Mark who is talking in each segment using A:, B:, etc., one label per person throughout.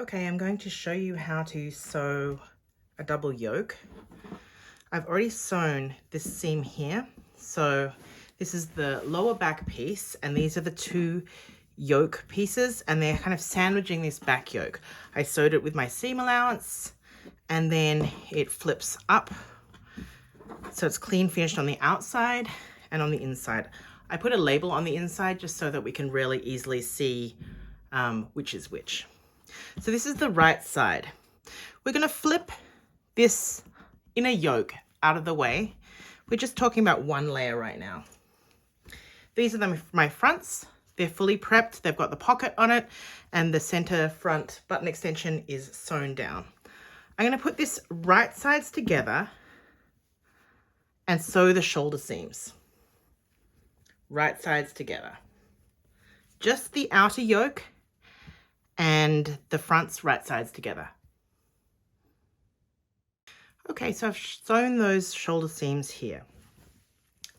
A: Okay, I'm going to show you how to sew a double yoke. I've already sewn this seam here. So this is the lower back piece and these are the two yoke pieces and they're kind of sandwiching this back yoke. I sewed it with my seam allowance and then it flips up. So it's clean finished on the outside and on the inside. I put a label on the inside just so that we can really easily see which is which. So this is the right side. We're going to flip this inner yoke out of the way. We're just talking about one layer right now. These are my fronts. They're fully prepped. They've got the pocket on it and the center front button extension is sewn down. I'm going to put this right sides together and sew the shoulder seams. Right sides together. Just the outer yoke and the fronts right sides together. Okay, so I've sewn those shoulder seams here.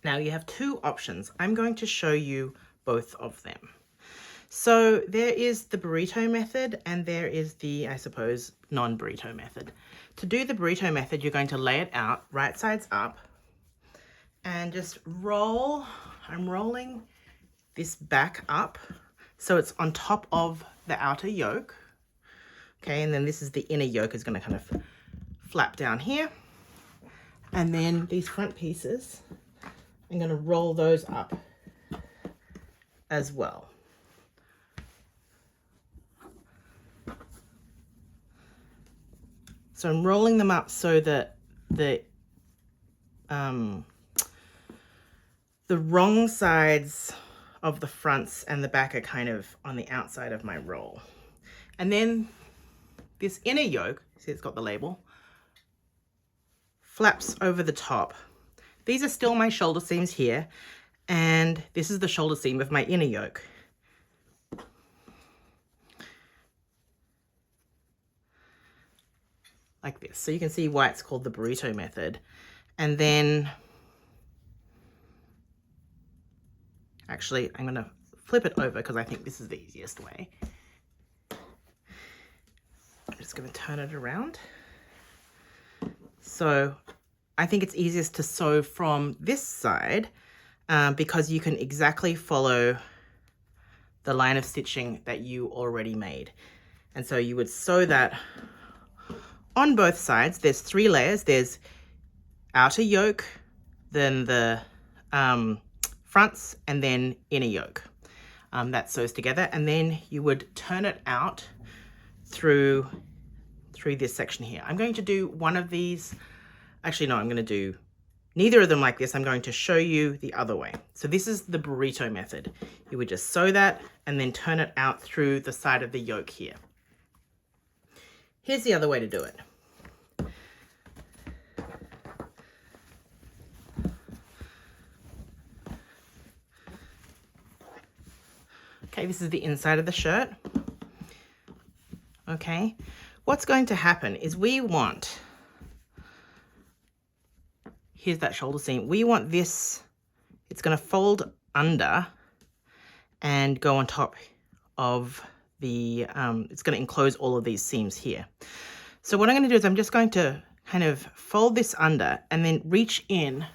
A: Now you have two options. I'm going to show you both of them. So there is the burrito method and there is the, I suppose, non-burrito method. To do the burrito method, you're going to lay it out right sides up and just roll. I'm rolling this back up so it's on top of the outer yoke. Okay, and then this is the inner yoke is going to kind of flap down here. And then these front pieces, I'm going to roll those up as well. So I'm rolling them up so that the wrong sides of the fronts and the back are kind of on the outside of my roll. And then this inner yoke, see it's got the label, flaps over the top. These are still my shoulder seams here, and this is the shoulder seam of my inner yoke. Like this. So you can see why it's called the burrito method. And then, actually, I'm going to flip it over because I think this is the easiest way. I'm just going to turn it around. So I think it's easiest to sew from this side because you can exactly follow the line of stitching that you already made. And so you would sew that on both sides. There's three layers. There's outer yoke, then the fronts, and then inner yoke. That sews together. And then you would turn it out through this section here. I'm going to do one of these. Actually, no, I'm going to do neither of them like this. I'm going to show you the other way. So this is the burrito method. You would just sew that and then turn it out through the side of the yoke here. Here's the other way to do it. Okay, this is the inside of the shirt. Okay, what's going to happen is we want, here's that shoulder seam. We want this, it's going to fold under and go on top of the, it's going to enclose all of these seams here. So what I'm going to do is I'm just going to kind of fold this under and then reach in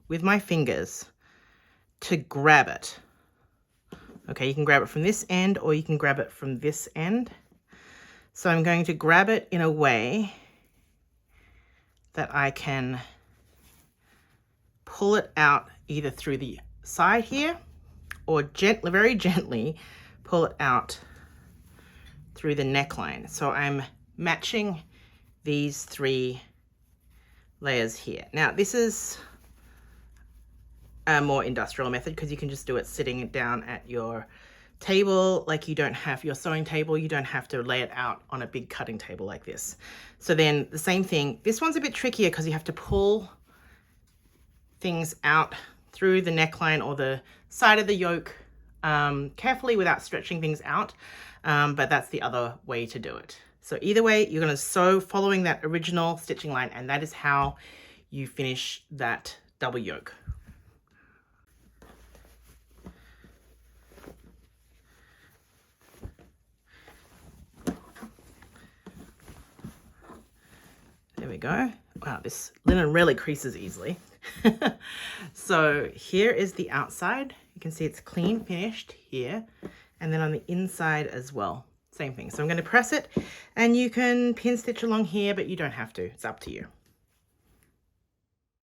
A: with my fingers to grab it. Okay, you can grab it from this end or you can grab it from this end. So I'm going to grab it in a way that I can pull it out either through the side here or gently, very gently pull it out through the neckline. So I'm matching these three layers here. Now this is a more industrial method because you can just do it sitting down at your table. Like you don't have your sewing table, you don't have to lay it out on a big cutting table like this. So then the same thing, this one's a bit trickier because you have to pull things out through the neckline or the side of the yoke carefully without stretching things out, but that's the other way to do it. So either way, you're going to sew following that original stitching line, and that is how you finish that double yoke. we go. Wow, this linen really creases easily. So here is the outside. You can see it's clean finished here. And then on the inside as well, same thing. So I'm going to press it, and you can pin stitch along here, but you don't have to. It's up to you.